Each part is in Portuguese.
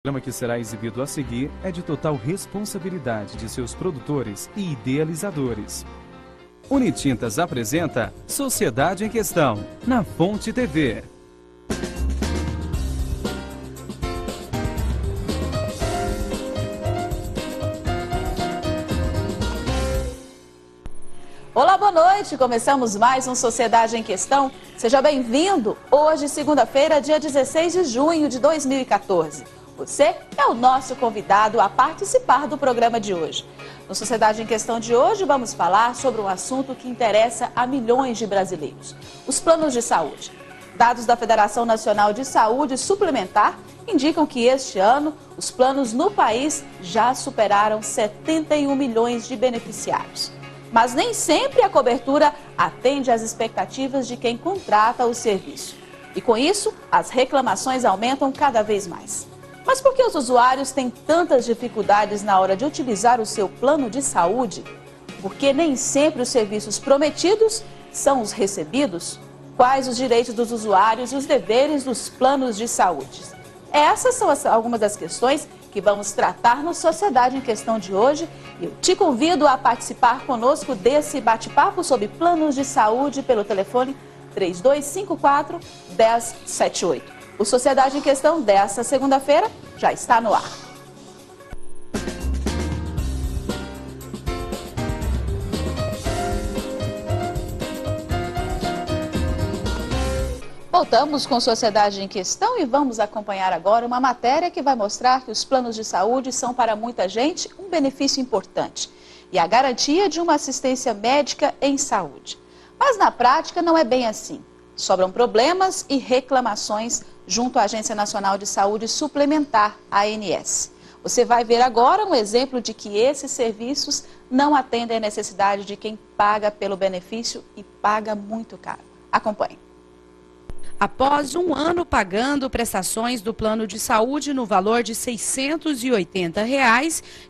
O programa que será exibido a seguir é de total responsabilidade de seus produtores e idealizadores. Unitintas apresenta Sociedade em Questão, na Fonte TV. Olá, boa noite. Começamos mais um Sociedade em Questão. Seja bem-vindo. Hoje, segunda-feira, dia 16 de junho de 2014. Você é o nosso convidado a participar do programa de hoje. No Sociedade em Questão de hoje, vamos falar sobre um assunto que interessa a milhões de brasileiros: os planos de saúde. Dados da Federação Nacional de Saúde Suplementar indicam que este ano os planos no país já superaram 71 milhões de beneficiários. Mas nem sempre a cobertura atende às expectativas de quem contrata o serviço. E com isso, as reclamações aumentam cada vez mais. Mas por que os usuários têm tantas dificuldades na hora de utilizar o seu plano de saúde? Porque nem sempre os serviços prometidos são os recebidos? Quais os direitos dos usuários e os deveres dos planos de saúde? Essas são algumas das questões que vamos tratar no Sociedade em Questão de hoje. Eu te convido a participar conosco desse bate-papo sobre planos de saúde pelo telefone 3254-1078. O Sociedade em Questão desta segunda-feira já está no ar. Voltamos com Sociedade em Questão e vamos acompanhar agora uma matéria que vai mostrar que os planos de saúde são para muita gente um benefício importante e a garantia de uma assistência médica em saúde. Mas na prática não é bem assim. Sobram problemas e reclamações junto à Agência Nacional de Saúde Suplementar, ANS. Você vai ver agora um exemplo de que esses serviços não atendem à necessidade de quem paga pelo benefício e paga muito caro. Acompanhe. Após um ano pagando prestações do plano de saúde no valor de R$ 680,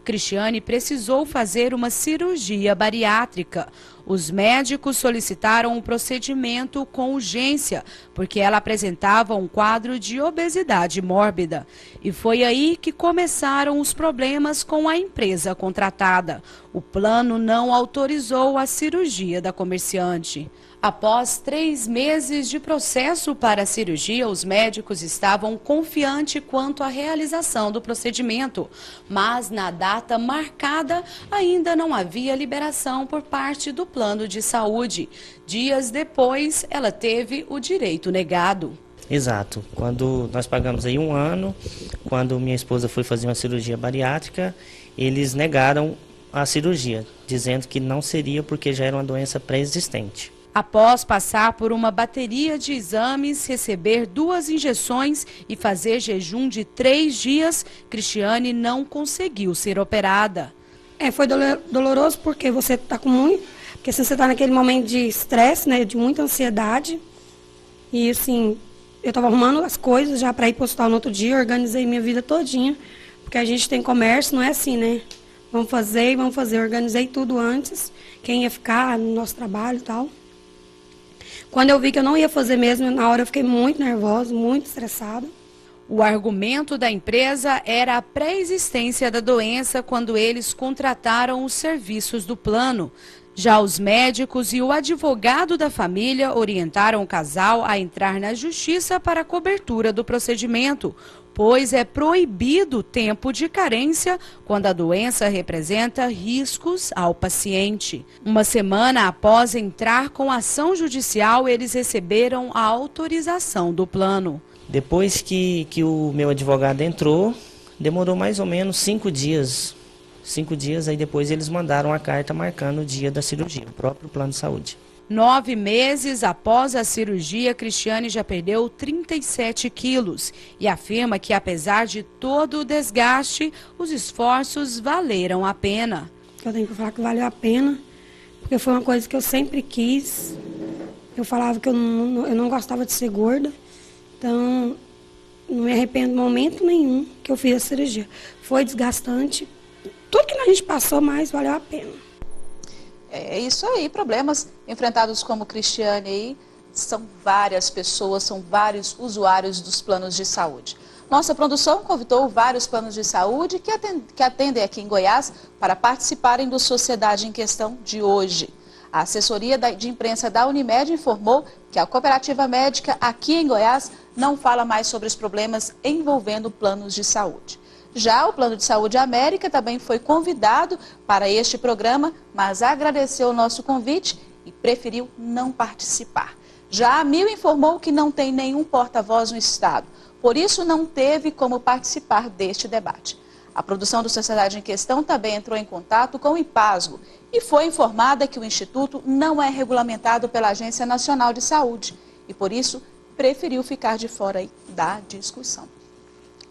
Cristiane precisou fazer uma cirurgia bariátrica. Os médicos solicitaram um procedimento com urgência, porque ela apresentava um quadro de obesidade mórbida. E foi aí que começaram os problemas com a empresa contratada. O plano não autorizou a cirurgia da comerciante. Após 3 meses de processo para a cirurgia, os médicos estavam confiantes quanto à realização do procedimento, mas na data marcada ainda não havia liberação por parte do plano de saúde. Dias depois, ela teve o direito negado. Exato. Quando nós pagamos aí 1 ano, quando minha esposa foi fazer uma cirurgia bariátrica, eles negaram a cirurgia, dizendo que não seria porque já era uma doença pré-existente. Após passar por uma bateria de exames, receber 2 injeções e fazer jejum de 3 dias, Cristiane não conseguiu ser operada. Foi doloroso porque você está com muito... Porque assim, você está naquele momento de estresse, né, de muita ansiedade. E assim, eu estava arrumando as coisas já para ir para o hospital no outro dia, organizei minha vida todinha. Porque a gente tem comércio, não é assim, né? Vamos fazer. Organizei tudo antes, quem ia ficar no nosso trabalho e tal. Quando eu vi que eu não ia fazer mesmo, na hora eu fiquei muito nervosa, muito estressada. O argumento da empresa era a pré-existência da doença quando eles contrataram os serviços do plano. Já os médicos e o advogado da família orientaram o casal a entrar na justiça para a cobertura do procedimento, pois é proibido o tempo de carência quando a doença representa riscos ao paciente. 1 semana após entrar com a ação judicial, eles receberam a autorização do plano. Depois que o meu advogado entrou, demorou mais ou menos 5 dias. 5 dias, aí depois eles mandaram a carta marcando o dia da cirurgia, o próprio plano de saúde. 9 meses após a cirurgia, Cristiane já perdeu 37 quilos e afirma que, apesar de todo o desgaste, os esforços valeram a pena. Eu tenho que falar que valeu a pena, porque foi uma coisa que eu sempre quis. Eu falava que eu não gostava de ser gorda, então não me arrependo de momento nenhum que eu fiz a cirurgia. Foi desgastante, tudo que a gente passou, mas valeu a pena. É isso aí, problemas enfrentados como Cristiane aí, são várias pessoas, são vários usuários dos planos de saúde. nossa produção convidou vários planos de saúde que atendem aqui em Goiás para participarem do Sociedade em Questão de hoje. A assessoria de imprensa da Unimed informou que a cooperativa médica aqui em Goiás não fala mais sobre os problemas envolvendo planos de saúde. Já o Plano de Saúde América também foi convidado para este programa, mas agradeceu o nosso convite e preferiu não participar. Já a Amil informou que não tem nenhum porta-voz no estado, por isso não teve como participar deste debate. A produção do Sociedade em Questão também entrou em contato com o IPASGO e foi informada que o Instituto não é regulamentado pela Agência Nacional de Saúde e, por isso, preferiu ficar de fora da discussão.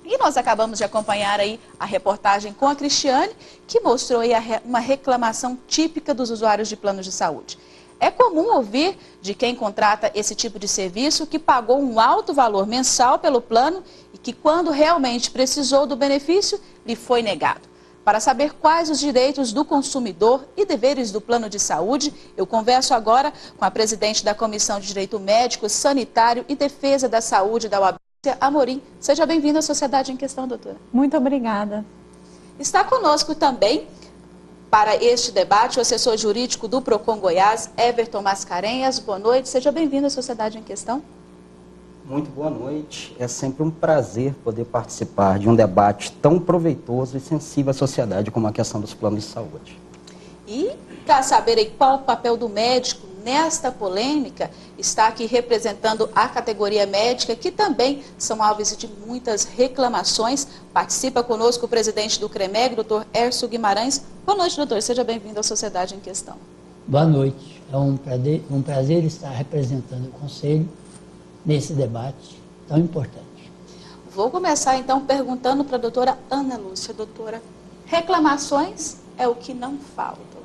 E nós acabamos de acompanhar aí a reportagem com a Cristiane, que mostrou aí uma reclamação típica dos usuários de planos de saúde. É comum ouvir de quem contrata esse tipo de serviço que pagou um alto valor mensal pelo plano e que, quando realmente precisou do benefício, lhe foi negado. Para saber quais os direitos do consumidor e deveres do plano de saúde, eu converso agora com a presidente da Comissão de Direito Médico, Sanitário e Defesa da Saúde da UAB, Amorim. Seja bem-vinda à Sociedade em Questão, doutora. Muito obrigada. Está conosco também, para este debate, o assessor jurídico do PROCON Goiás, Everton Mascarenhas. Boa noite, seja bem-vindo à Sociedade em Questão. Muito boa noite. É sempre um prazer poder participar de um debate tão proveitoso e sensível à sociedade como a questão dos planos de saúde. E, para saber aí qual o papel do médico nesta polêmica, está aqui representando a categoria médica, que também são alvos de muitas reclamações. Participa conosco o presidente do CREMEG, doutor Hércio Guimarães. Boa noite, doutor. Seja bem-vindo à Sociedade em Questão. Boa noite. É um prazer estar representando o Conselho nesse debate tão importante. Vou começar, então, perguntando para a doutora Ana Lúcia. Doutora, reclamações é o que não faltam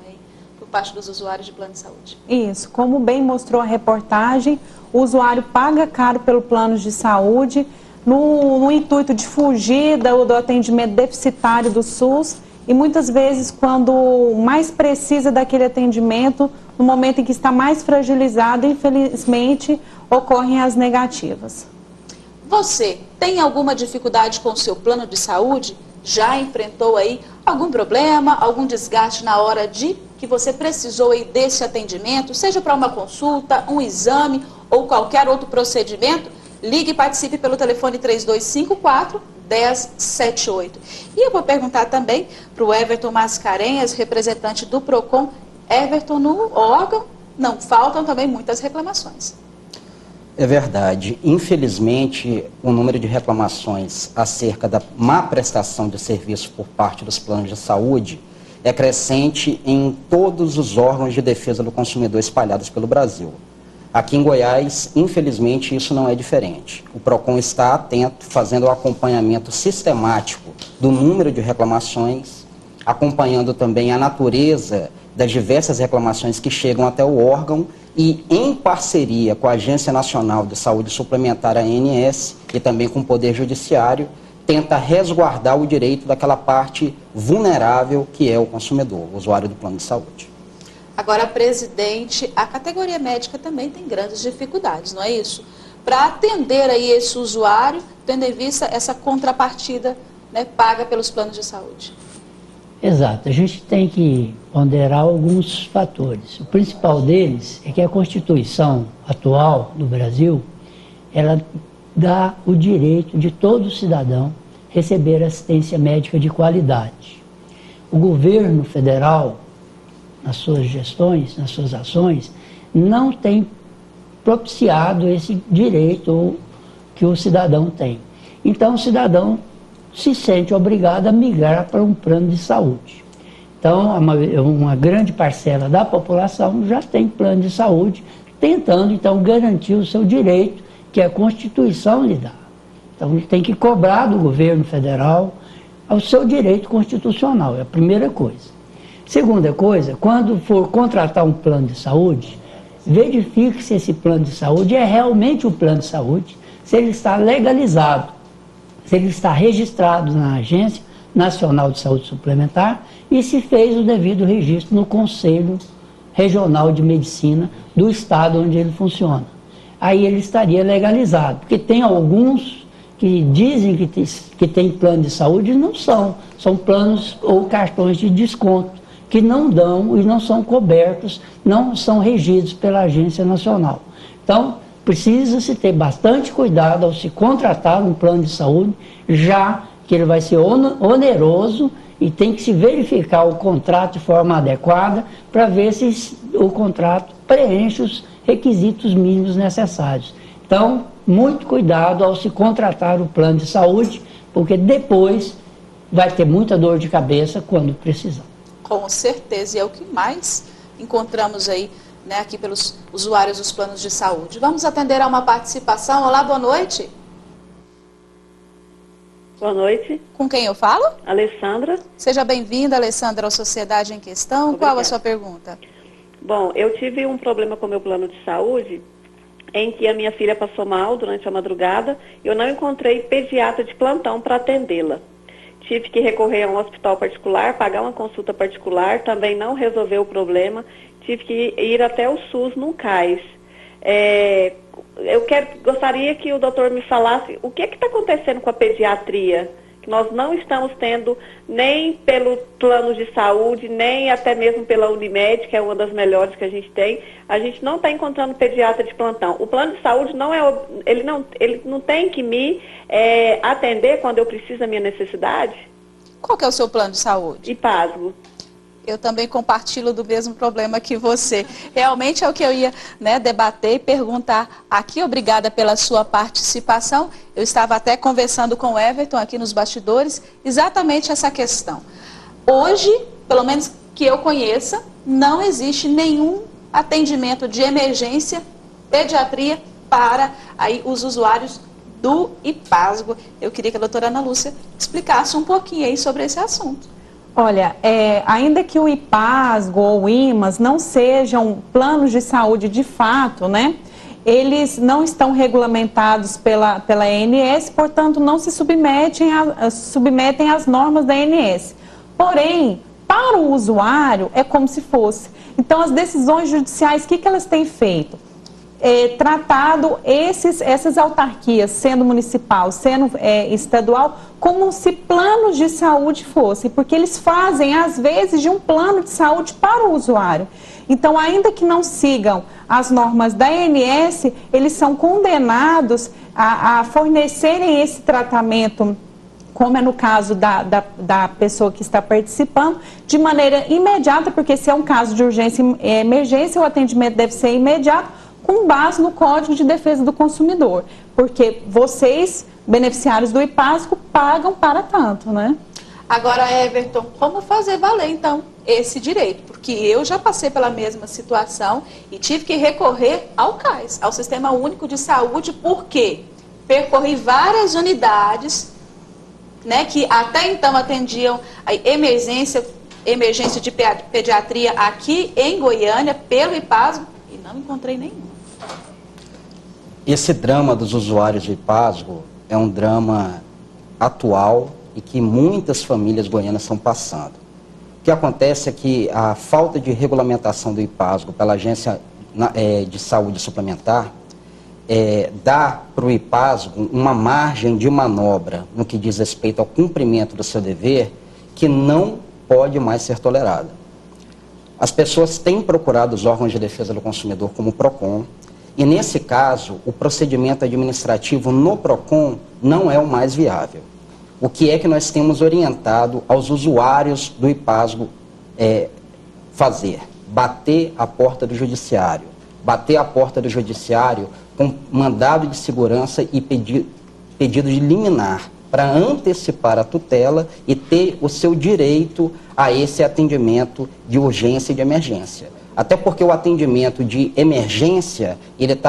por parte dos usuários de plano de saúde. Isso, como bem mostrou a reportagem, o usuário paga caro pelo plano de saúde no intuito de fugir do atendimento deficitário do SUS e muitas vezes quando mais precisa daquele atendimento, no momento em que está mais fragilizado, infelizmente, ocorrem as negativas. Você tem alguma dificuldade com o seu plano de saúde? Já enfrentou aí algum problema, algum desgaste na hora de que você precisou aí desse atendimento, seja para uma consulta, um exame ou qualquer outro procedimento? Ligue e participe pelo telefone 3254-1078. E eu vou perguntar também para o Everton Mascarenhas, representante do PROCON. Everton, no órgão não faltam também muitas reclamações. É verdade. Infelizmente, o número de reclamações acerca da má prestação de serviço por parte dos planos de saúde é crescente em todos os órgãos de defesa do consumidor espalhados pelo Brasil. Aqui em Goiás, infelizmente, isso não é diferente. O PROCON está atento, fazendo o acompanhamento sistemático do número de reclamações, acompanhando também a natureza das diversas reclamações que chegam até o órgão e, em parceria com a Agência Nacional de Saúde Suplementar, a ANS, e também com o Poder Judiciário, tenta resguardar o direito daquela parte vulnerável que é o consumidor, o usuário do plano de saúde. Agora, presidente, a categoria médica também tem grandes dificuldades, não é isso? Para atender aí esse usuário, tendo em vista essa contrapartida, né, paga pelos planos de saúde. Exato, a gente tem que ponderar alguns fatores. O principal deles é que a Constituição atual do Brasil, ela dá o direito de todo cidadão receber assistência médica de qualidade. O governo federal, nas suas gestões, nas suas ações, não tem propiciado esse direito que o cidadão tem. Então, o cidadão se sente obrigado a migrar para um plano de saúde. Então, uma grande parcela da população já tem plano de saúde, tentando, então, garantir o seu direito, que a Constituição lhe dá. Então, tem que cobrar do governo federal o seu direito constitucional, é a primeira coisa. Segunda coisa, quando for contratar um plano de saúde, verifique se esse plano de saúde é realmente um plano de saúde, se ele está legalizado, se ele está registrado na Agência Nacional de Saúde Suplementar e se fez o devido registro no Conselho Regional de Medicina do estado onde ele funciona. Aí ele estaria legalizado, porque tem alguns que dizem que tem plano de saúde e não são. São planos ou cartões de desconto que não dão e não são cobertos, não são regidos pela Agência Nacional. Então, precisa-se ter bastante cuidado ao se contratar um plano de saúde, já que ele vai ser oneroso e tem que se verificar o contrato de forma adequada para ver se o contrato preenche os requisitos mínimos necessários. Então, muito cuidado ao se contratar o plano de saúde, porque depois vai ter muita dor de cabeça quando precisar. Com certeza, e é o que mais encontramos aí, né, aqui pelos usuários dos planos de saúde. Vamos atender a uma participação. Olá, boa noite. Boa noite. Com quem eu falo? Alessandra. Seja bem-vinda, Alessandra, ao Sociedade em Questão. Obrigada. Qual a sua pergunta? Bom, eu tive um problema com o meu plano de saúde, em que a minha filha passou mal durante a madrugada. Eu não encontrei pediatra de plantão para atendê-la. Tive que recorrer a um hospital particular, pagar uma consulta particular, também não resolveu o problema. Tive que ir até o SUS num CAIS. Gostaria que o doutor me falasse o que está acontecendo com a pediatria, que nós não estamos tendo nem pelo plano de saúde, nem até mesmo pela Unimed, que é uma das melhores que a gente tem. A gente não está encontrando pediatra de plantão. O plano de saúde ele não tem que me atender quando eu preciso da minha necessidade? Qual que é o seu plano de saúde? IPASGO. Eu também compartilho do mesmo problema que você. Realmente é o que eu ia, né, debater e perguntar aqui. Obrigada pela sua participação. Eu estava até conversando com o Everton aqui nos bastidores, exatamente essa questão. Hoje, pelo menos que eu conheça, não existe nenhum atendimento de emergência, pediatria, para aí os usuários do IPASGO. Eu queria que a doutora Ana Lúcia explicasse um pouquinho aí sobre esse assunto. Olha, ainda que o IPASGO ou o IMAS não sejam planos de saúde de fato, né? Eles não estão regulamentados pela ANS, portanto não se submetem às normas da ANS. Porém, para o usuário é como se fosse. Então as decisões judiciais, o que elas têm feito? Tratado essas autarquias, sendo municipal, sendo estadual, como se planos de saúde fossem, porque eles fazem, às vezes, de um plano de saúde para o usuário. Então, ainda que não sigam as normas da ANS, eles são condenados a fornecerem esse tratamento, como é no caso da pessoa que está participando, de maneira imediata, porque se é um caso de urgência e emergência, o atendimento deve ser imediato, com base no Código de Defesa do Consumidor, porque vocês, beneficiários do IPASGO, pagam para tanto, né? Agora, Everton, como fazer valer, então, esse direito? Porque eu já passei pela mesma situação e tive que recorrer ao CAIS, ao Sistema Único de Saúde, porque percorri várias unidades, né, que até então atendiam a emergência de pediatria aqui em Goiânia, pelo IPASGO, e não encontrei nenhum. Esse drama dos usuários do IPASGO é um drama atual e que muitas famílias goianas estão passando. O que acontece é que a falta de regulamentação do IPASGO pela Agência de Saúde Suplementar dá para o IPASGO uma margem de manobra no que diz respeito ao cumprimento do seu dever que não pode mais ser tolerada. As pessoas têm procurado os órgãos de defesa do consumidor como o PROCON, e nesse caso, o procedimento administrativo no PROCON não é o mais viável. O que é que nós temos orientado aos usuários do IPASGO fazer? Bater a porta do judiciário. Bater a porta do judiciário com mandado de segurança e pedido de liminar, para antecipar a tutela e ter o seu direito a esse atendimento de urgência e de emergência. Até porque o atendimento de emergência, ele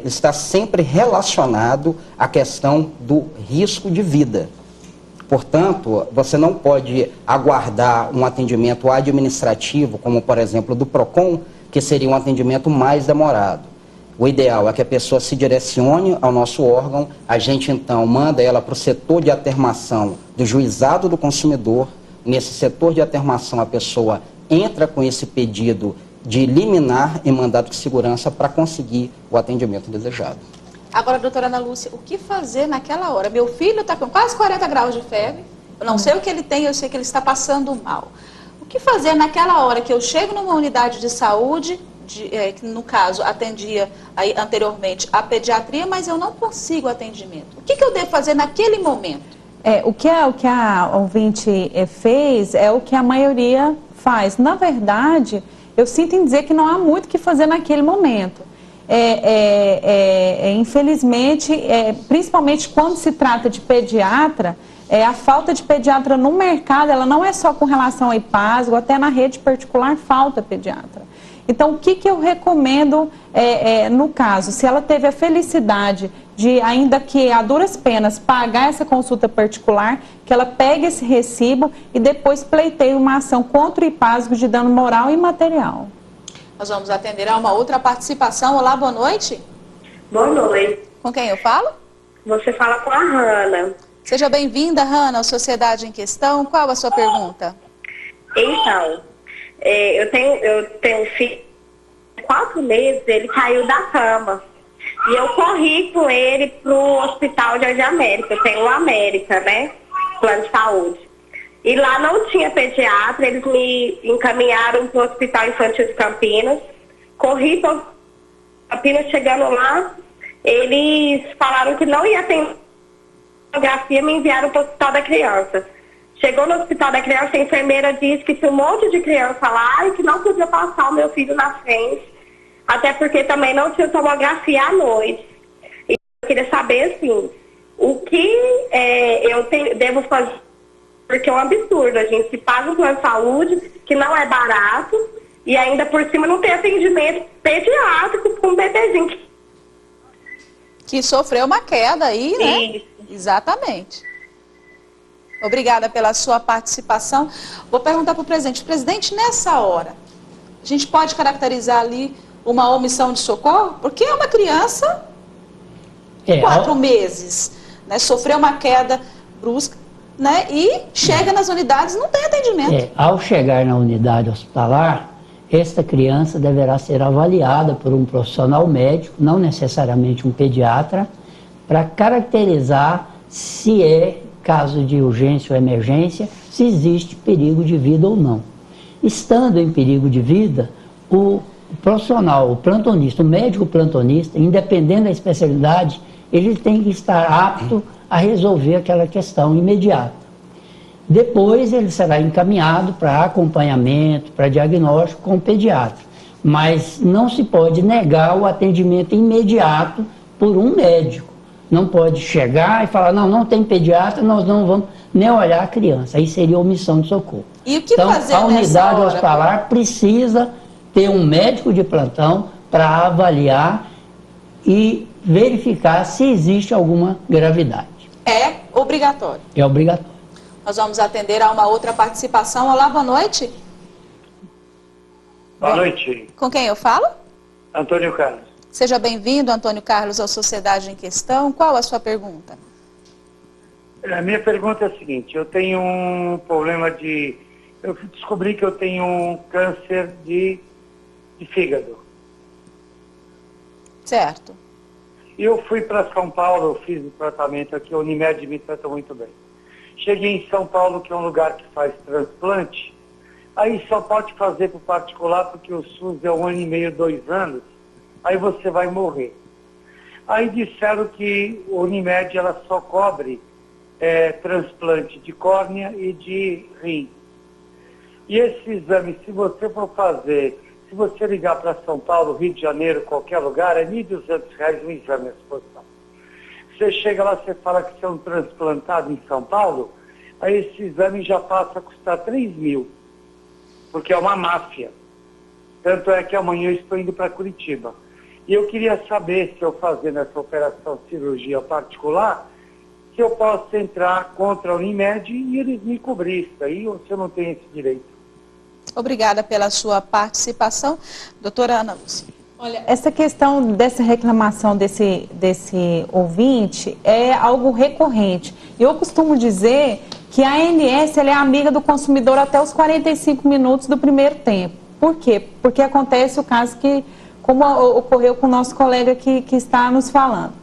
está sempre relacionado à questão do risco de vida. Portanto, você não pode aguardar um atendimento administrativo, como por exemplo do PROCON, que seria um atendimento mais demorado. O ideal é que a pessoa se direcione ao nosso órgão, a gente então manda ela para o setor de atermação do Juizado do Consumidor. Nesse setor de atermação, a pessoa entra com esse pedido de liminar e mandado de segurança para conseguir o atendimento desejado. Agora, doutora Ana Lúcia, o que fazer naquela hora? Meu filho está com quase 40 graus de febre, eu não sei o que ele tem, eu sei que ele está passando mal. O que fazer naquela hora que eu chego numa unidade de saúde, que no caso atendia aí, anteriormente a pediatria, mas eu não consigo atendimento? O que eu devo fazer naquele momento? O que a ouvinte fez é o que a maioria faz. Na verdade, eu sinto em dizer que não há muito o que fazer naquele momento. Infelizmente, principalmente quando se trata de pediatra, a falta de pediatra no mercado, ela não é só com relação ao IPASGO, até na rede particular falta pediatra. Então, o que eu recomendo no caso, se ela teve a felicidade de, ainda que a duras penas, pagar essa consulta particular, que ela pegue esse recibo e depois pleiteie uma ação contra o IPASGO de dano moral e material. Nós vamos atender a uma outra participação. Olá, boa noite. Boa noite. Com quem eu falo? Você fala com a Hanna. Seja bem-vinda, Hanna, à Sociedade em Questão. Qual a sua pergunta? Então, eu tenho um filho de 4 meses, ele caiu da cama. E eu corri com ele pro Hospital de América. Eu tenho o América, né? Plano de saúde. E lá não tinha pediatra, eles me encaminharam para o Hospital Infantil de Campinas. Corri para Campinas, chegando lá, eles falaram que não ia ter tomografia, me enviaram para o Hospital da Criança. Chegou no Hospital da Criança, a enfermeira disse que tinha um monte de criança lá e que não podia passar o meu filho na frente, até porque também não tinha tomografia à noite. E eu queria saber, assim, o que devo fazer. Porque é um absurdo, a gente paga um plano de saúde que não é barato e ainda por cima não tem atendimento pediátrico com um bebezinho. Que sofreu uma queda aí, né? Isso. Exatamente. Obrigada pela sua participação. Vou perguntar para o presidente. Presidente, nessa hora, a gente pode caracterizar ali uma omissão de socorro? Porque é uma criança de 4 meses, né? Sofreu uma queda brusca. Né? E chega nas unidades, não tem atendimento. Ao chegar na unidade hospitalar, esta criança deverá ser avaliada por um profissional médico, não necessariamente um pediatra, para caracterizar se é caso de urgência ou emergência, se existe perigo de vida ou não. Estando em perigo de vida, o profissional, o plantonista, o médico plantonista, independente da especialidade, ele tem que estar apto a resolver aquela questão imediata. Depois ele será encaminhado para acompanhamento, para diagnóstico com o pediatra. Mas não se pode negar o atendimento imediato por um médico. Não pode chegar e falar, não tem pediatra, nós não vamos nem olhar a criança. Aí seria omissão de socorro. E o que então, fazer a unidade hora, hospitalar precisa ter um médico de plantão para avaliar e verificar se existe alguma gravidade. É obrigatório. É obrigatório. Nós vamos atender a uma outra participação. Olá, boa noite. Boa noite. Com quem eu falo? Antônio Carlos. Seja bem-vindo, Antônio Carlos, à Sociedade em Questão. Qual a sua pergunta? A minha pergunta é a seguinte, eu tenho um problema eu descobri que eu tenho um câncer de fígado. Certo. Eu fui para São Paulo, eu fiz o tratamento aqui, a Unimed me tratou muito bem. Cheguei em São Paulo, que é um lugar que faz transplante, aí só pode fazer para o particular, porque o SUS é 1 ano e meio, 2 anos, aí você vai morrer. Aí disseram que a Unimed ela só cobre transplante de córnea e de rim. E esse exame, se você for fazer, se você ligar para São Paulo, Rio de Janeiro, qualquer lugar, é R$ 1.200 um exame à disposição. Você chega lá, você fala que você é um transplantado em São Paulo, aí esse exame já passa a custar 3 mil, porque é uma máfia. Tanto é que amanhã eu estou indo para Curitiba. E eu queria saber se eu fazendo essa operação cirurgia particular, se eu posso entrar contra a Unimed e eles me cobrir isso aí, ou se eu não tenho esse direito. Obrigada pela sua participação. Doutora Ana Lúcia. Olha, essa questão dessa reclamação desse ouvinte é algo recorrente. Eu costumo dizer que a ANS ela é amiga do consumidor até os 45 minutos do primeiro tempo. Por quê? Porque acontece o caso como ocorreu com o nosso colega que está nos falando.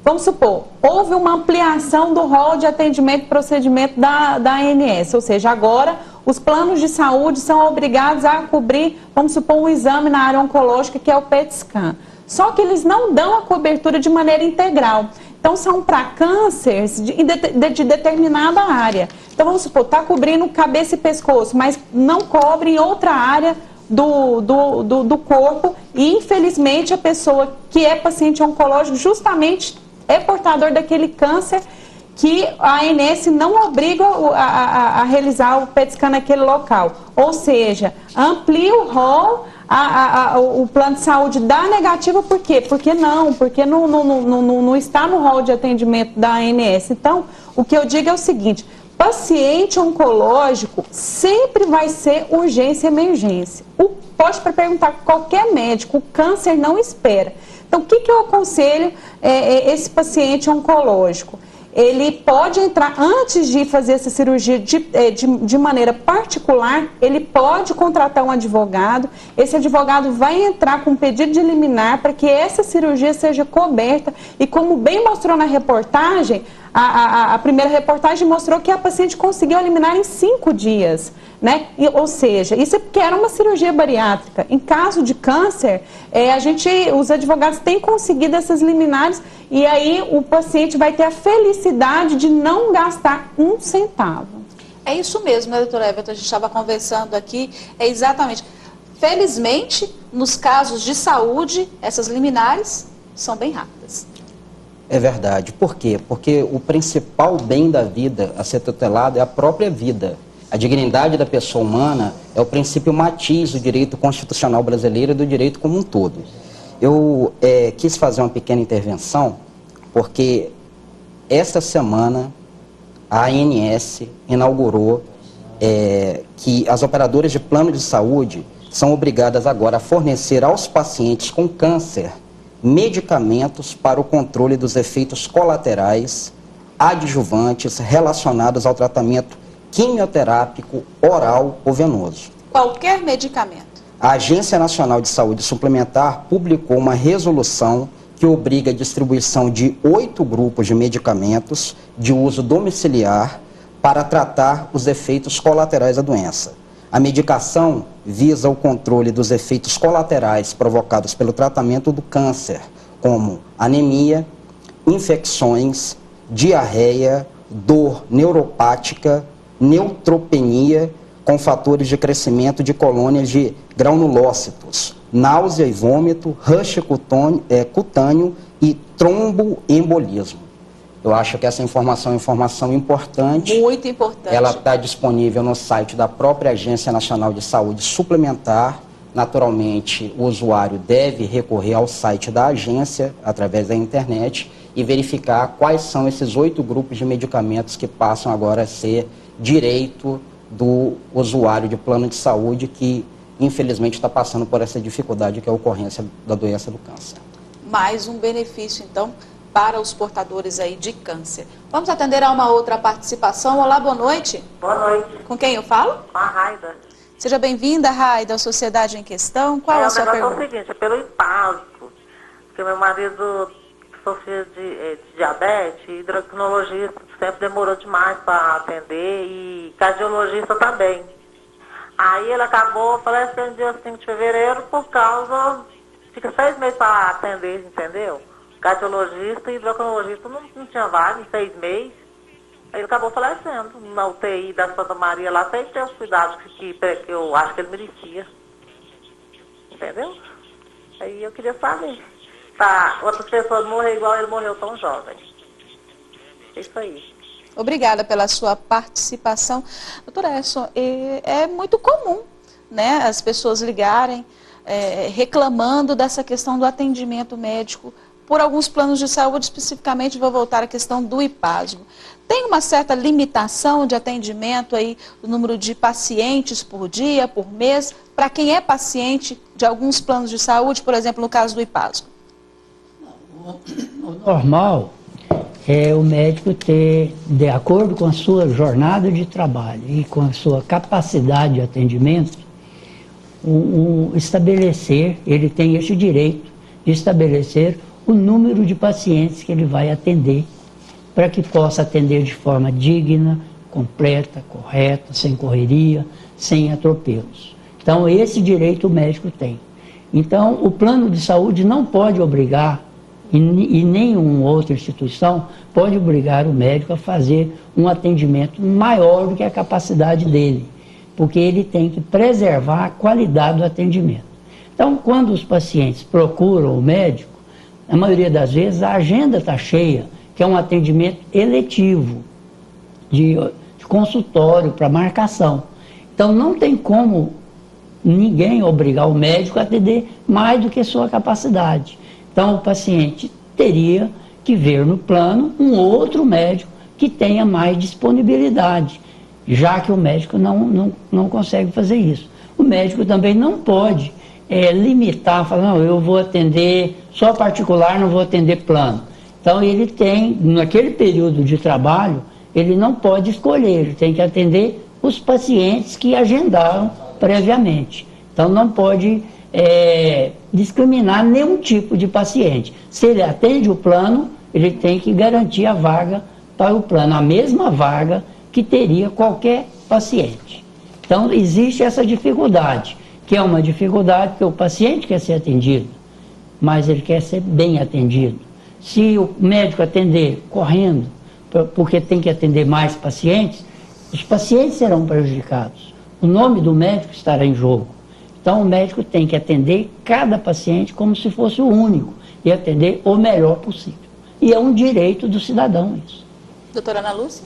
vamos supor, houve uma ampliação do rol de atendimento e procedimento da ANS, ou seja, agora os planos de saúde são obrigados a cobrir, vamos supor, um exame na área oncológica, que é o PET scan. Só que eles não dão a cobertura de maneira integral. Então, são para cânceres de determinada área. Então, vamos supor, está cobrindo cabeça e pescoço, mas não cobre em outra área do corpo. E, infelizmente, a pessoa que é paciente oncológico justamente é portador daquele câncer que a ANS não obriga a realizar o PET scan naquele local. Ou seja, amplia o rol, o plano de saúde dá negativa, por quê? Porque não está no rol de atendimento da ANS. Então, o que eu digo é o seguinte, paciente oncológico sempre vai ser urgência e emergência. Pode perguntar qualquer médico, o câncer não espera. Então, o que eu aconselho esse paciente oncológico? Ele pode entrar, antes de fazer essa cirurgia de maneira particular, ele pode contratar um advogado. Esse advogado vai entrar com um pedido de liminar para que essa cirurgia seja coberta. E como bem mostrou na reportagem, a primeira reportagem mostrou que a paciente conseguiu eliminar em 5 dias. Né? Ou seja, isso é porque era uma cirurgia bariátrica. Em caso de câncer, os advogados têm conseguido essas liminares e aí o paciente vai ter a felicidade de não gastar um centavo. É isso mesmo, né, doutora Everton? A gente estava conversando aqui, exatamente. Felizmente, nos casos de saúde, essas liminares são bem rápidas. É verdade. Por quê? Porque o principal bem da vida a ser tutelado é a própria vida. A dignidade da pessoa humana é o princípio matiz do direito constitucional brasileiro e do direito como um todo. Eu quis fazer uma pequena intervenção porque esta semana a ANS inaugurou que as operadoras de plano de saúde são obrigadas agora a fornecer aos pacientes com câncer medicamentos para o controle dos efeitos colaterais adjuvantes relacionados ao tratamento quimioterápico oral ou venoso. Qualquer medicamento. A Agência Nacional de Saúde Suplementar publicou uma resolução que obriga a distribuição de 8 grupos de medicamentos de uso domiciliar para tratar os efeitos colaterais da doença. A medicação visa o controle dos efeitos colaterais provocados pelo tratamento do câncer, como anemia, infecções, diarreia, dor neuropática, neutropenia com fatores de crescimento de colônias de granulócitos, náusea e vômito, rush cutâneo e tromboembolismo. Eu acho que essa informação é uma informação importante. Muito importante. Ela está disponível no site da própria Agência Nacional de Saúde Suplementar. Naturalmente, o usuário deve recorrer ao site da agência, através da internet, e verificar quais são esses 8 grupos de medicamentos que passam agora a ser direito do usuário de plano de saúde que, infelizmente, está passando por essa dificuldade que é a ocorrência da doença do câncer. Mais um benefício, então, para os portadores aí de câncer. Vamos atender a uma outra participação. Olá, boa noite. Boa noite. Com quem eu falo? Com a Raida. Seja bem-vinda, Raida, à Sociedade em Questão. Qual a sua pergunta? É o seguinte, é pelo IPASGO, porque meu marido sofria de diabetes e endocrinologista sempre demorou demais para atender e cardiologista também. Aí ele acabou falecendo dia 5 de fevereiro por causa, fica 6 meses para atender, entendeu? Cardiologista e endocrinologista não tinha vaga em 6 meses. Aí ele acabou falecendo na UTI da Santa Maria lá, sem ter os cuidados que eu acho que ele merecia. Entendeu? Aí eu queria saber. Tá, outras pessoas morreram igual ele morreu tão jovem. É isso aí. Obrigada pela sua participação. Doutora Edson, é muito comum, né, as pessoas ligarem reclamando dessa questão do atendimento médico por alguns planos de saúde, especificamente vou voltar à questão do IPASGO. Tem uma certa limitação de atendimento aí, do número de pacientes por dia, por mês, para quem é paciente de alguns planos de saúde, por exemplo, no caso do IPASGO? O normal é o médico ter, de acordo com a sua jornada de trabalho e com a sua capacidade de atendimento, estabelecer, ele tem esse direito de estabelecer o número de pacientes que ele vai atender, para que possa atender de forma digna, completa, correta, sem correria, sem atropelos. Então, esse direito o médico tem. Então, o plano de saúde não pode obrigar, e nenhuma outra instituição pode obrigar o médico a fazer um atendimento maior do que a capacidade dele, porque ele tem que preservar a qualidade do atendimento. Então, quando os pacientes procuram o médico, na maioria das vezes a agenda está cheia, que é um atendimento eletivo, de consultório para marcação. Então, não tem como ninguém obrigar o médico a atender mais do que sua capacidade. Então, o paciente teria que ver no plano um outro médico que tenha mais disponibilidade, já que o médico não consegue fazer isso. O médico também não pode limitar, falar, não, eu vou atender só particular, não vou atender plano. Então, ele tem, naquele período de trabalho, ele não pode escolher, ele tem que atender os pacientes que agendaram previamente. Então, não pode discriminar nenhum tipo de paciente. Se ele atende o plano, ele tem que garantir a vaga para o plano, a mesma vaga que teria qualquer paciente. Então, existe essa dificuldade, que é uma dificuldade que o paciente quer ser atendido, mas ele quer ser bem atendido. Se o médico atender correndo, porque tem que atender mais pacientes, os pacientes serão prejudicados. O nome do médico estará em jogo. Então, o médico tem que atender cada paciente como se fosse o único e atender o melhor possível. E é um direito do cidadão isso. Doutora Ana Lúcia?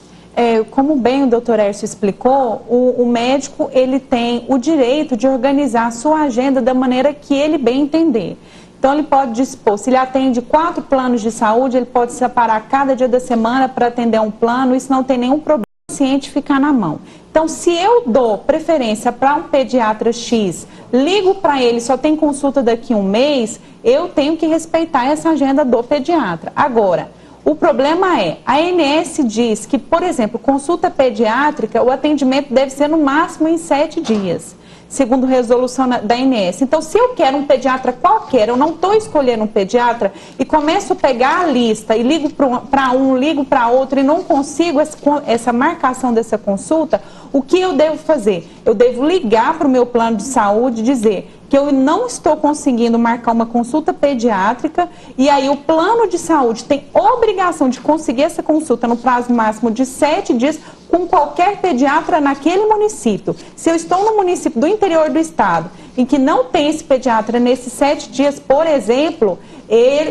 Como bem o doutor Hércio explicou, o médico ele tem o direito de organizar a sua agenda da maneira que ele bem entender. Então, ele pode dispor, se ele atende 4 planos de saúde, ele pode separar cada dia da semana para atender um plano, isso não tem nenhum problema o paciente ficar na mão. Então, se eu dou preferência para um pediatra X, ligo para ele, só tem consulta daqui a um mês, eu tenho que respeitar essa agenda do pediatra. Agora, o problema é, a ANS diz que, por exemplo, consulta pediátrica, o atendimento deve ser no máximo em 7 dias. Segundo resolução da ANS. Então, se eu quero um pediatra qualquer, eu não estou escolhendo um pediatra e começo a pegar a lista e ligo para um, ligo para outro e não consigo essa marcação dessa consulta, o que eu devo fazer? Eu devo ligar para o meu plano de saúde e dizer que eu não estou conseguindo marcar uma consulta pediátrica e aí o plano de saúde tem obrigação de conseguir essa consulta no prazo máximo de 7 dias com qualquer pediatra naquele município. Se eu estou no município do interior do estado em que não tem esse pediatra nesses 7 dias, por exemplo,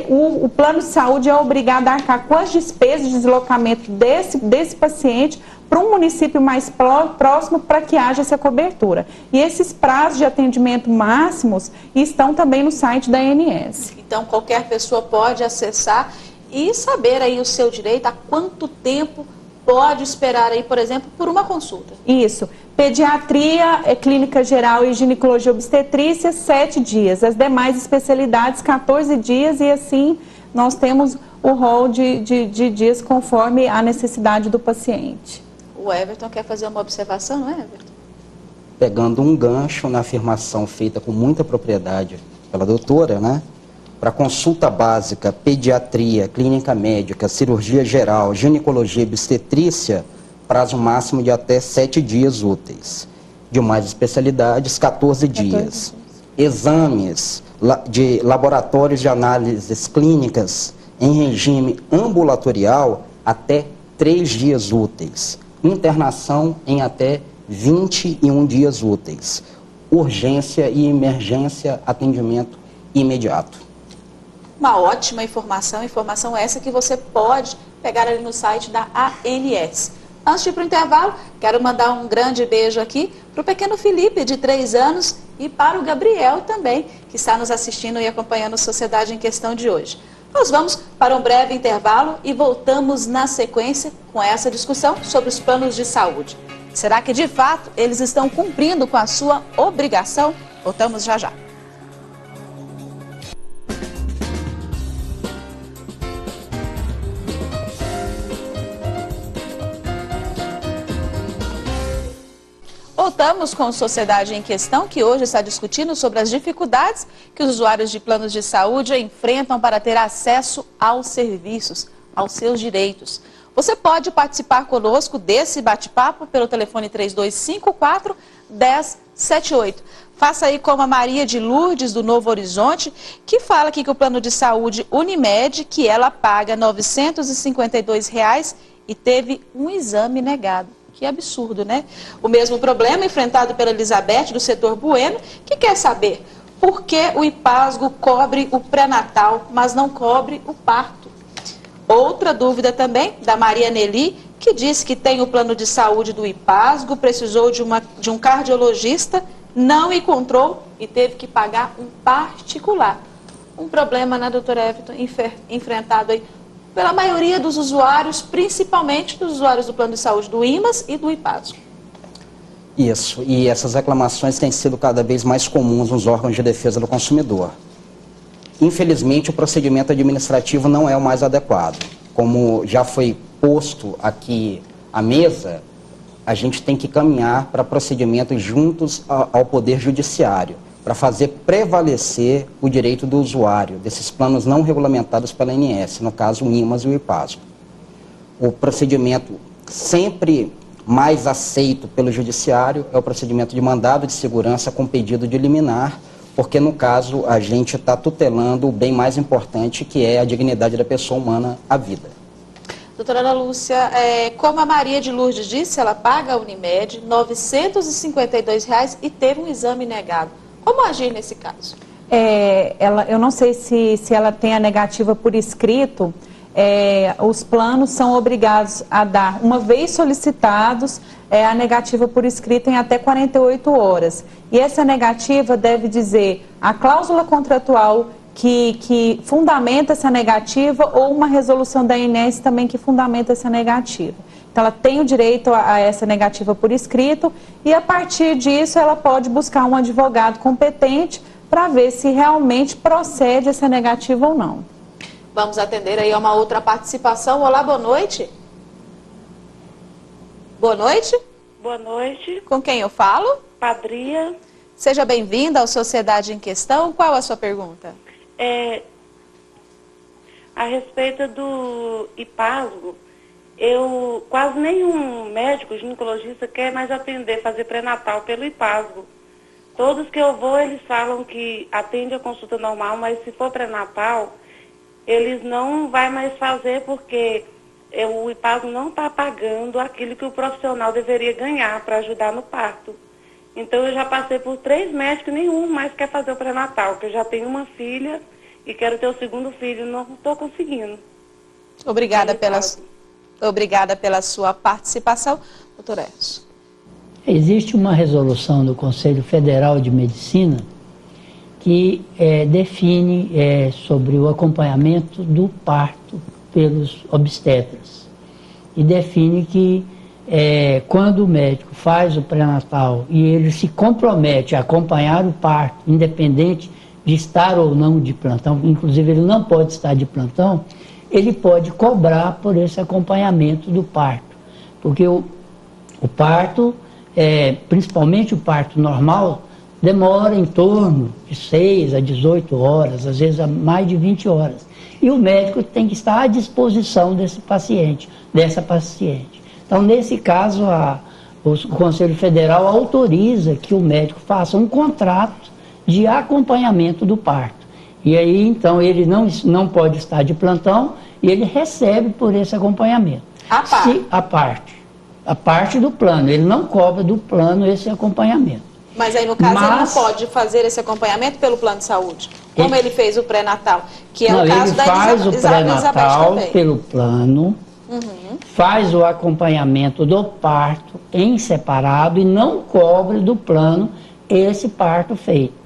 o plano de saúde é obrigado a arcar com as despesas de deslocamento desse paciente para um município mais próximo para que haja essa cobertura. E esses prazos de atendimento máximos estão também no site da ANS. Então, qualquer pessoa pode acessar e saber aí o seu direito, há quanto tempo pode esperar aí, por exemplo, por uma consulta. Isso. Pediatria, clínica geral e ginecologia obstetrícia, 7 dias. As demais especialidades, 14 dias e assim nós temos o rol de dias conforme a necessidade do paciente. O Everton quer fazer uma observação, não é, Everton? Pegando um gancho na afirmação feita com muita propriedade pela doutora, né? Para consulta básica, pediatria, clínica médica, cirurgia geral, ginecologia e obstetrícia, prazo máximo de até 7 dias úteis. Demais especialidades, 14 dias. Exames de laboratórios de análises clínicas em regime ambulatorial, até 3 dias úteis. Internação em até 21 dias úteis. Urgência e emergência, atendimento imediato. Uma ótima informação essa que você pode pegar ali no site da ANS. Antes de ir para o intervalo, quero mandar um grande beijo aqui para o pequeno Felipe, de 3 anos, e para o Gabriel também, que está nos assistindo e acompanhando a Sociedade em Questão de hoje. Nós vamos para um breve intervalo e voltamos na sequência com essa discussão sobre os planos de saúde. Será que, de fato, eles estão cumprindo com a sua obrigação? Voltamos já já. Voltamos com a Sociedade em Questão, que hoje está discutindo sobre as dificuldades que os usuários de planos de saúde enfrentam para ter acesso aos serviços, aos seus direitos. Você pode participar conosco desse bate-papo pelo telefone 3254-1078. Faça aí como a Maria de Lourdes, do Novo Horizonte, que fala aqui que o plano de saúde Unimed, que ela paga R$ 952 e teve um exame negado. Que absurdo, né? O mesmo problema enfrentado pela Elizabeth, do setor Bueno, que quer saber por que o IPASGO cobre o pré-natal, mas não cobre o parto. Outra dúvida também, da Maria Nelly, que disse que tem o plano de saúde do IPASGO, precisou de um cardiologista, não encontrou e teve que pagar um particular. Um problema, né, doutor Everton, enfrentado aí pela maioria dos usuários, principalmente dos usuários do plano de saúde do IMAS e do IPASGO. Isso, e essas reclamações têm sido cada vez mais comuns nos órgãos de defesa do consumidor. Infelizmente, o procedimento administrativo não é o mais adequado. Como já foi posto aqui à mesa, a gente tem que caminhar para procedimentos juntos ao Poder Judiciário, para fazer prevalecer o direito do usuário desses planos não regulamentados pela ANS, no caso o IMAS e o IPASGO. O procedimento sempre mais aceito pelo Judiciário é o procedimento de mandado de segurança com pedido de liminar, porque no caso a gente está tutelando o bem mais importante, que é a dignidade da pessoa humana, a vida. Doutora Ana Lúcia, como a Maria de Lourdes disse, ela paga a Unimed R$ 952 e teve um exame negado. Como agir nesse caso? Eu não sei se ela tem a negativa por escrito. Os planos são obrigados a dar, uma vez solicitados, a negativa por escrito em até 48 horas. E essa negativa deve dizer a cláusula contratual que fundamenta essa negativa ou uma resolução da ANS também que fundamenta essa negativa. Então, ela tem o direito a essa negativa por escrito e, a partir disso, ela pode buscar um advogado competente para ver se realmente procede essa negativa ou não. Vamos atender aí a uma outra participação. Olá, boa noite. Boa noite. Boa noite. Com quem eu falo? Padria. Seja bem-vinda ao Sociedade em Questão. Qual a sua pergunta? A respeito do IPASGO, quase nenhum médico ginecologista quer mais atender, fazer pré-natal pelo IPASGO. Todos que eu vou, eles falam que atende a consulta normal, mas se for pré-natal, eles não vão mais fazer porque o IPASGO não está pagando aquilo que o profissional deveria ganhar para ajudar no parto. Então eu já passei por 3 médicos, nenhum mais quer fazer o pré-natal, porque eu já tenho uma filha e quero ter o segundo filho, não estou conseguindo. Obrigada pela sua participação. Doutor Edson. Existe uma resolução do Conselho Federal de Medicina que define sobre o acompanhamento do parto pelos obstetras. E define que quando o médico faz o pré-natal e ele se compromete a acompanhar o parto, independente de estar ou não de plantão, inclusive ele não pode estar de plantão, ele pode cobrar por esse acompanhamento do parto. Porque o parto, principalmente o parto normal, demora em torno de 6 a 18 horas, às vezes a mais de 20 horas. E o médico tem que estar à disposição desse paciente, dessa paciente. Então, nesse caso, o Conselho Federal autoriza que o médico faça um contrato de acompanhamento do parto. E aí, então, ele não pode estar de plantão e ele recebe por esse acompanhamento. A parte do plano, ele não cobra do plano esse acompanhamento. Mas aí, no caso, ele não pode fazer esse acompanhamento pelo plano de saúde, como ele fez o pré-natal, que é o caso da Elizabeth. Ele faz o pré-natal pelo plano, faz o acompanhamento do parto em separado e não cobre do plano esse parto feito.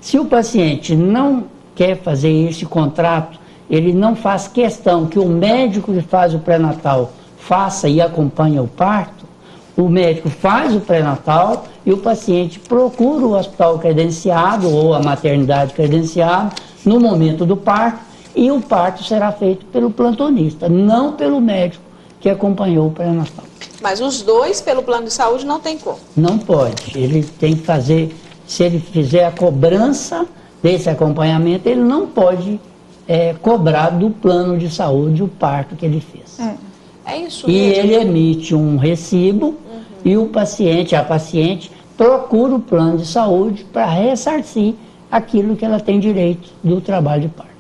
Se o paciente não quer fazer esse contrato, ele não faz questão que o médico que faz o pré-natal faça e acompanhe o parto, o médico faz o pré-natal e o paciente procura o hospital credenciado ou a maternidade credenciada no momento do parto e o parto será feito pelo plantonista, não pelo médico que acompanhou o pré-natal. Mas os dois, pelo plano de saúde, não tem como. Não pode. Ele tem que fazer, se ele fizer a cobrança desse acompanhamento, ele não pode cobrar do plano de saúde o parto que ele fez. É isso E mesmo. ele emite um recibo e o paciente, a paciente, procura o plano de saúde para ressarcir aquilo que ela tem direito do trabalho de parto.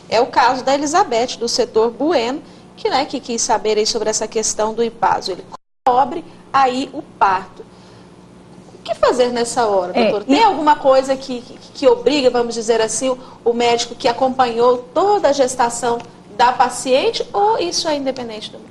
É o caso da Elizabeth, do setor Bueno, que quis saber aí sobre essa questão do IPASO. Ele cobre aí o parto. O que fazer nessa hora, doutor? Tem alguma coisa que obriga, vamos dizer assim, o médico que acompanhou toda a gestação da paciente, ou isso é independente do médico?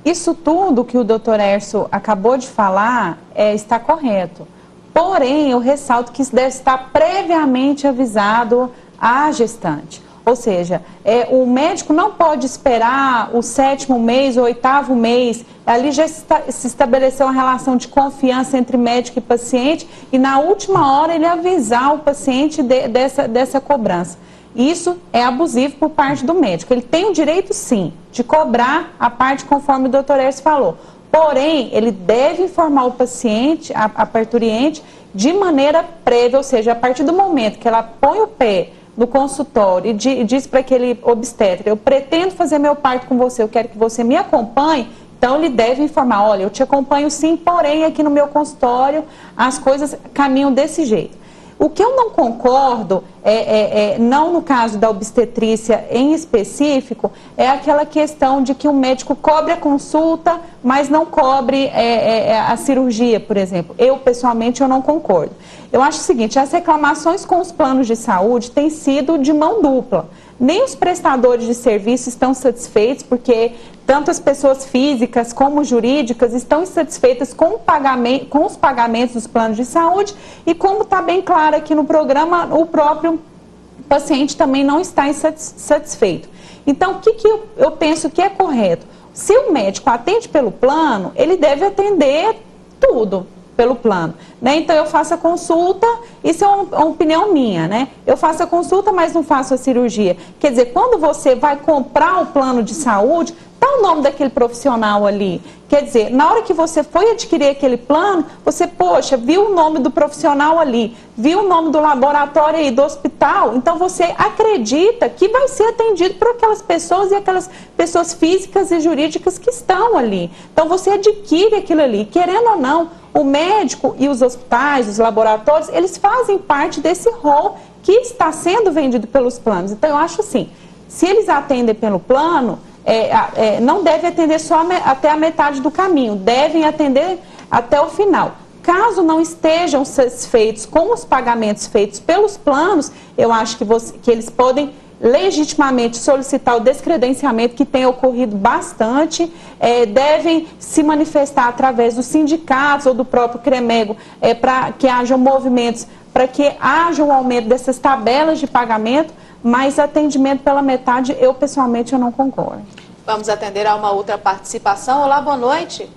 Isso tudo que o doutor Hércio acabou de falar está correto. Porém, eu ressalto que isso deve estar previamente avisado à gestante. Ou seja, o médico não pode esperar o 7º mês, o 8º mês. Ali já se estabeleceu uma relação de confiança entre médico e paciente e na última hora ele avisar o paciente dessa cobrança. Isso é abusivo por parte do médico. Ele tem o direito, sim, de cobrar a parte conforme o doutor Hércio falou. Porém, ele deve informar o paciente, a parturiente, de maneira prévia, ou seja, a partir do momento que ela põe o pé no consultório e diz para aquele obstetra: eu pretendo fazer meu parto com você, eu quero que você me acompanhe. Então, ele deve informar: olha, eu te acompanho sim, porém aqui no meu consultório as coisas caminham desse jeito. O que eu não concordo, não no caso da obstetrícia em específico, é aquela questão de que o médico cobre a consulta, mas não cobre a cirurgia, por exemplo. Eu, pessoalmente, eu não concordo. Eu acho o seguinte: as reclamações com os planos de saúde têm sido de mão dupla. Nem os prestadores de serviço estão satisfeitos, porque tanto as pessoas físicas como jurídicas estão insatisfeitas com os pagamentos dos planos de saúde, e como está bem claro aqui no programa, o próprio paciente também não está insatisfeito. Então, o que eu penso que é correto? Se o médico atende pelo plano, ele deve atender tudo pelo plano, né? Então eu faço a consulta, isso é uma opinião minha, né? Eu faço a consulta, mas não faço a cirurgia. Quer dizer, quando você vai comprar o plano de saúde, está o nome daquele profissional ali. Quer dizer, na hora que você foi adquirir aquele plano, você, poxa, viu o nome do profissional ali, viu o nome do laboratório aí, do hospital, então você acredita que vai ser atendido por aquelas pessoas e aquelas pessoas físicas e jurídicas que estão ali. Então você adquire aquilo ali, querendo ou não. O médico e os hospitais, os laboratórios, eles fazem parte desse rol que está sendo vendido pelos planos. Então, eu acho assim, se eles atendem pelo plano, não devem atender só até a metade do caminho, devem atender até o final. Caso não estejam satisfeitos com os pagamentos feitos pelos planos, eu acho que eles podem legitimamente solicitar o descredenciamento, que tem ocorrido bastante, devem se manifestar através dos sindicatos ou do próprio CREMEGO, para que hajam movimentos, para que haja um aumento dessas tabelas de pagamento, mas atendimento pela metade, eu pessoalmente eu não concordo. Vamos atender a uma outra participação. Olá, boa noite.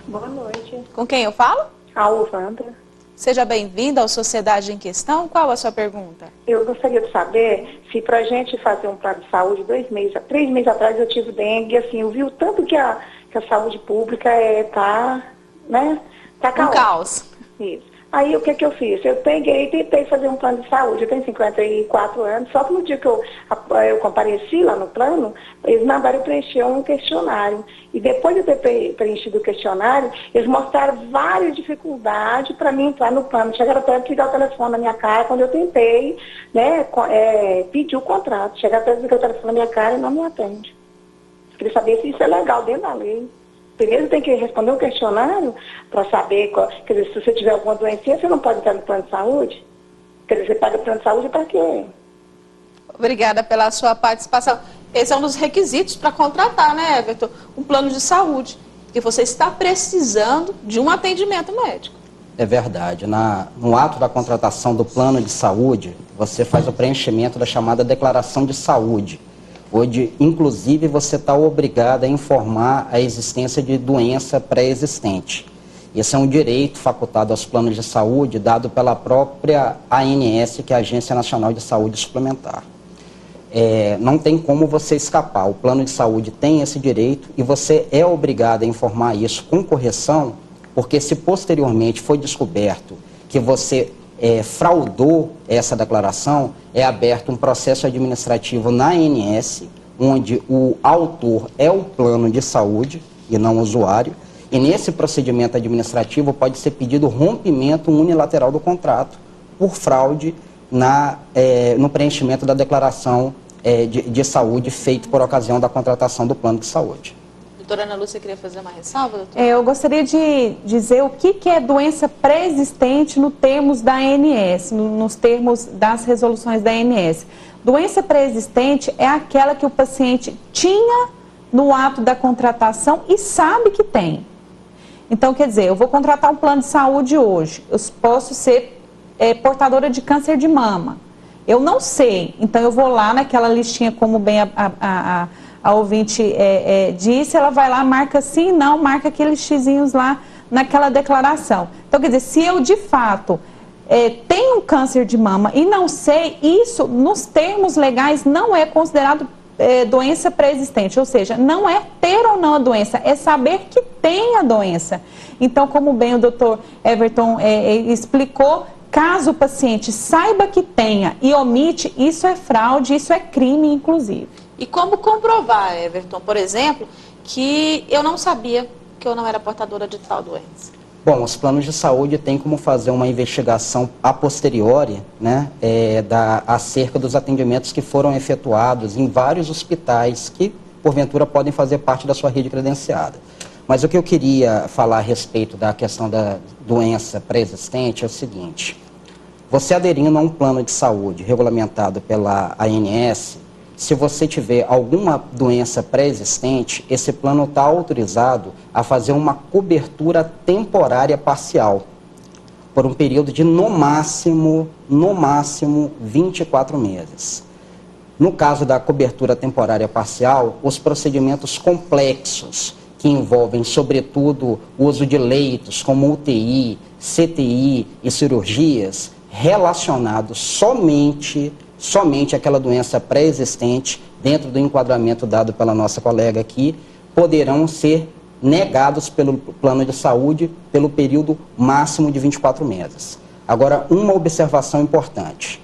Boa noite. Com quem eu falo? A Osandra. Seja bem-vinda ao Sociedade em Questão. Qual a sua pergunta? Eu gostaria de saber se para a gente fazer um plano de saúde, 3 meses atrás eu tive dengue, assim, eu vi o tanto que a saúde pública tá um caos. Isso. Aí o que eu fiz? Eu peguei e tentei fazer um plano de saúde. Eu tenho 54 anos, só que no dia que eu compareci lá no plano, eles mandaram eu preencher um questionário. E depois de eu ter preenchido o questionário, eles mostraram várias dificuldades para mim entrar no plano. Chegaram até a ligar o telefone na minha cara quando eu tentei, pedir o contrato. Chegaram até a ligar o telefone na minha cara e não me atende. Queria saber se isso é legal dentro da lei. Primeiro tem que responder um questionário para saber, quer dizer, se você tiver alguma doença, você não pode entrar no plano de saúde? Quer dizer, você paga o plano de saúde para quê? Obrigada pela sua participação. Esse é um dos requisitos para contratar, né, Everton? Um plano de saúde, que você está precisando de um atendimento médico. É verdade. No ato da contratação do plano de saúde, você faz o preenchimento da chamada declaração de saúde, onde, inclusive, você está obrigado a informar a existência de doença pré-existente. Esse é um direito facultado aos planos de saúde, dado pela própria ANS, que é a Agência Nacional de Saúde Suplementar. não tem como você escapar. O plano de saúde tem esse direito e você é obrigado a informar isso com correção, porque se posteriormente foi descoberto que você fraudou essa declaração, é aberto um processo administrativo na ANS, onde o autor é o plano de saúde e não o usuário, e nesse procedimento administrativo pode ser pedido rompimento unilateral do contrato por fraude no preenchimento da declaração de saúde feito por ocasião da contratação do plano de saúde. Doutora Ana Lúcia, queria fazer uma ressalva, doutora? Eu gostaria de dizer o que é doença pré-existente no termos da ANS, nos termos das resoluções da ANS. Doença pré-existente é aquela que o paciente tinha no ato da contratação e sabe que tem. Então, quer dizer, eu vou contratar um plano de saúde hoje, eu posso ser portadora de câncer de mama. Eu não sei, então eu vou lá naquela listinha, como bem a ouvinte disse, ela vai lá, marca sim, não, marca aqueles xizinhos lá naquela declaração. Então, quer dizer, se eu de fato tenho um câncer de mama e não sei, isso nos termos legais não é considerado doença pré-existente, ou seja, não é ter ou não a doença, é saber que tem a doença. Então, como bem o doutor Everton explicou, caso o paciente saiba que tenha e omite, isso é fraude, isso é crime, inclusive. E como comprovar, Everton, por exemplo, que eu não sabia que eu não era portadora de tal doença? Bom, os planos de saúde têm como fazer uma investigação a posteriori, né, acerca dos atendimentos que foram efetuados em vários hospitais que, porventura, podem fazer parte da sua rede credenciada. Mas o que eu queria falar a respeito da questão da doença pré-existente é o seguinte: você aderindo a um plano de saúde regulamentado pela ANS, se você tiver alguma doença pré-existente, esse plano está autorizado a fazer uma cobertura temporária parcial, por um período de no máximo 24 meses. No caso da cobertura temporária parcial, os procedimentos complexos, que envolvem, sobretudo, o uso de leitos como UTI, CTI e cirurgias, relacionados somente àquela doença pré-existente, dentro do enquadramento dado pela nossa colega aqui, poderão ser negados pelo plano de saúde pelo período máximo de 24 meses. Agora, uma observação importante.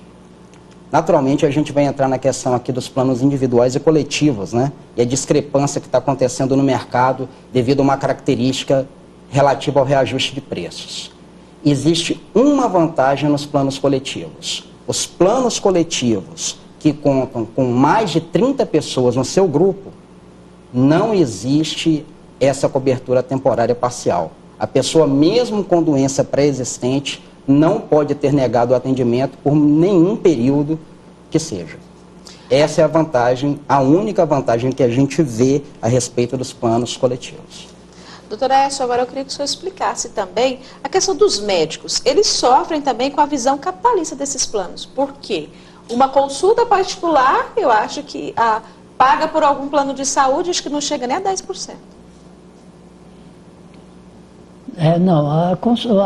Naturalmente, a gente vai entrar na questão aqui dos planos individuais e coletivos, né? E a discrepância que está acontecendo no mercado devido a uma característica relativa ao reajuste de preços. Existe uma vantagem nos planos coletivos. Os planos coletivos que contam com mais de 30 pessoas no seu grupo, não existe essa cobertura temporária parcial. A pessoa, mesmo com doença pré-existente, não pode ter negado o atendimento por nenhum período que seja. Essa é a vantagem, a única vantagem que a gente vê a respeito dos planos coletivos. Doutora Écio, agora eu queria que o senhor explicasse também a questão dos médicos. Eles sofrem também com a visão capitalista desses planos. Por quê? Uma consulta particular, eu acho que paga por algum plano de saúde, acho que não chega nem a 10%.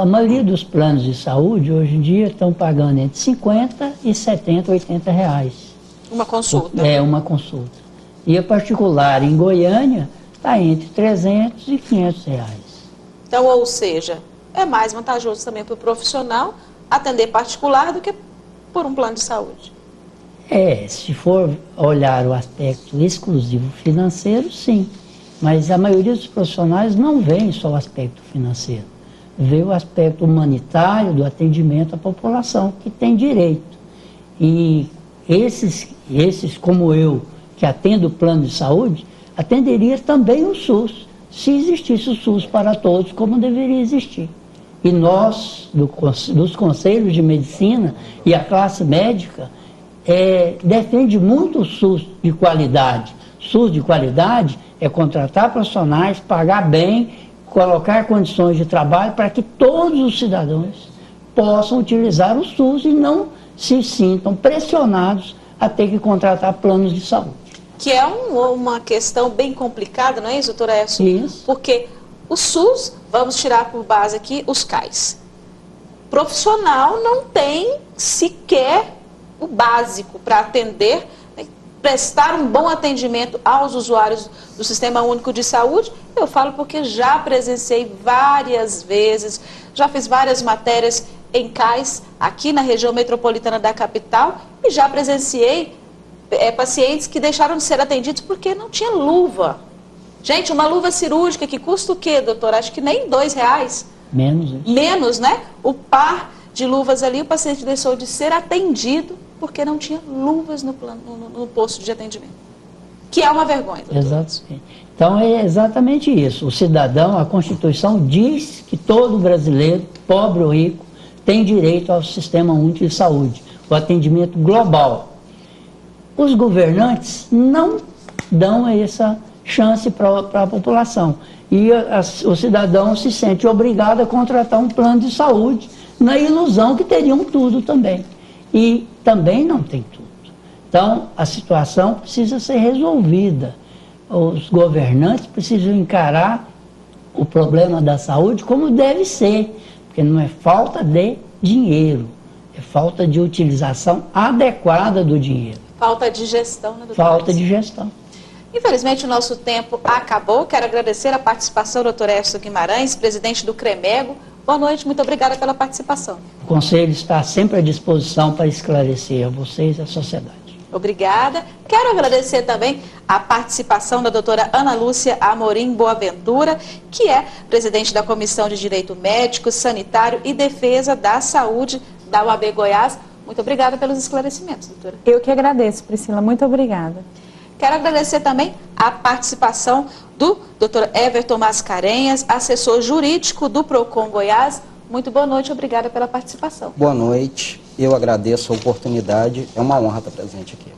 A maioria dos planos de saúde hoje em dia estão pagando entre 50 e 70, 80 reais. Uma consulta? Uma consulta. E a particular em Goiânia está entre 300 e 500 reais. Então, ou seja, é mais vantajoso também para o profissional atender particular do que por um plano de saúde. Se for olhar o aspecto exclusivo financeiro, sim. Mas a maioria dos profissionais não vê só o aspecto financeiro. Vê o aspecto humanitário do atendimento à população, que tem direito. E esses como eu, que atendo o plano de saúde, atenderia também o SUS, se existisse o SUS para todos, como deveria existir. E nós, dos conselhos de medicina e a classe médica, defende muito o SUS de qualidade. SUS de qualidade é contratar profissionais, pagar bem, colocar condições de trabalho para que todos os cidadãos possam utilizar o SUS e não se sintam pressionados a ter que contratar planos de saúde. Que é uma questão bem complicada, não é isso, doutora Écio? Isso. Porque o SUS, vamos tirar por base aqui os CAIS. Profissional não tem sequer o básico para atender prestar um bom atendimento aos usuários do Sistema Único de Saúde? Eu falo porque já presenciei várias vezes, já fiz várias matérias em CAIS, aqui na região metropolitana da capital, e já presenciei pacientes que deixaram de ser atendidos porque não tinha luva. Gente, uma luva cirúrgica que custa o quê, doutor? Acho que nem R$2. Menos, hein? Menos, né? O par de luvas ali, o paciente deixou de ser atendido porque não tinha luvas no posto de atendimento. Que é uma vergonha, doutor. Exatamente. Então é exatamente isso. O cidadão, a Constituição diz que todo brasileiro, pobre ou rico, tem direito ao Sistema Único de Saúde, o atendimento global. Os governantes não dão essa chance para a população. E o cidadão se sente obrigado a contratar um plano de saúde na ilusão que teriam tudo também. E também não tem tudo. Então, a situação precisa ser resolvida. Os governantes precisam encarar o problema da saúde como deve ser, porque não é falta de dinheiro, é falta de utilização adequada do dinheiro. Falta de gestão, né, doutor? Falta de gestão. Infelizmente, o nosso tempo acabou. Quero agradecer a participação do doutor Éfesto Guimarães, presidente do CREMEGO. Boa noite, muito obrigada pela participação. O Conselho está sempre à disposição para esclarecer a vocês e a sociedade. Obrigada. Quero agradecer também a participação da doutora Ana Lúcia Amorim Boaventura, que é presidente da Comissão de Direito Médico, Sanitário e Defesa da Saúde da UAB Goiás. Muito obrigada pelos esclarecimentos, doutora. Eu que agradeço, Priscila. Muito obrigada. Quero agradecer também a participação do Dr. Everton Mascarenhas, assessor jurídico do PROCON Goiás. Muito boa noite, obrigada pela participação. Boa noite, eu agradeço a oportunidade, é uma honra estar presente aqui.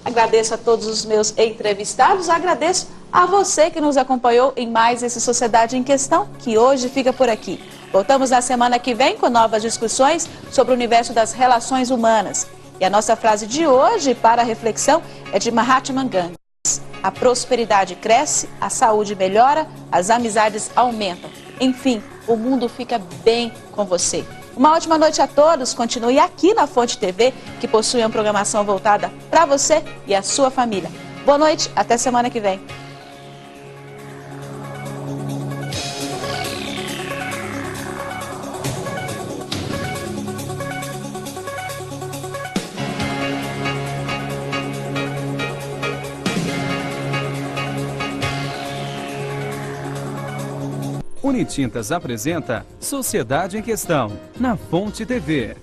Agradeço a todos os meus entrevistados, agradeço a você que nos acompanhou em mais esse Sociedade em Questão, que hoje fica por aqui. Voltamos na semana que vem com novas discussões sobre o universo das relações humanas. E a nossa frase de hoje para a reflexão é de Mahatma Gandhi. A prosperidade cresce, a saúde melhora, as amizades aumentam. Enfim, o mundo fica bem com você. Uma ótima noite a todos. Continue aqui na Fonte TV, que possui uma programação voltada para você e a sua família. Boa noite, até semana que vem. Unitintas apresenta Sociedade em Questão, na Fonte TV.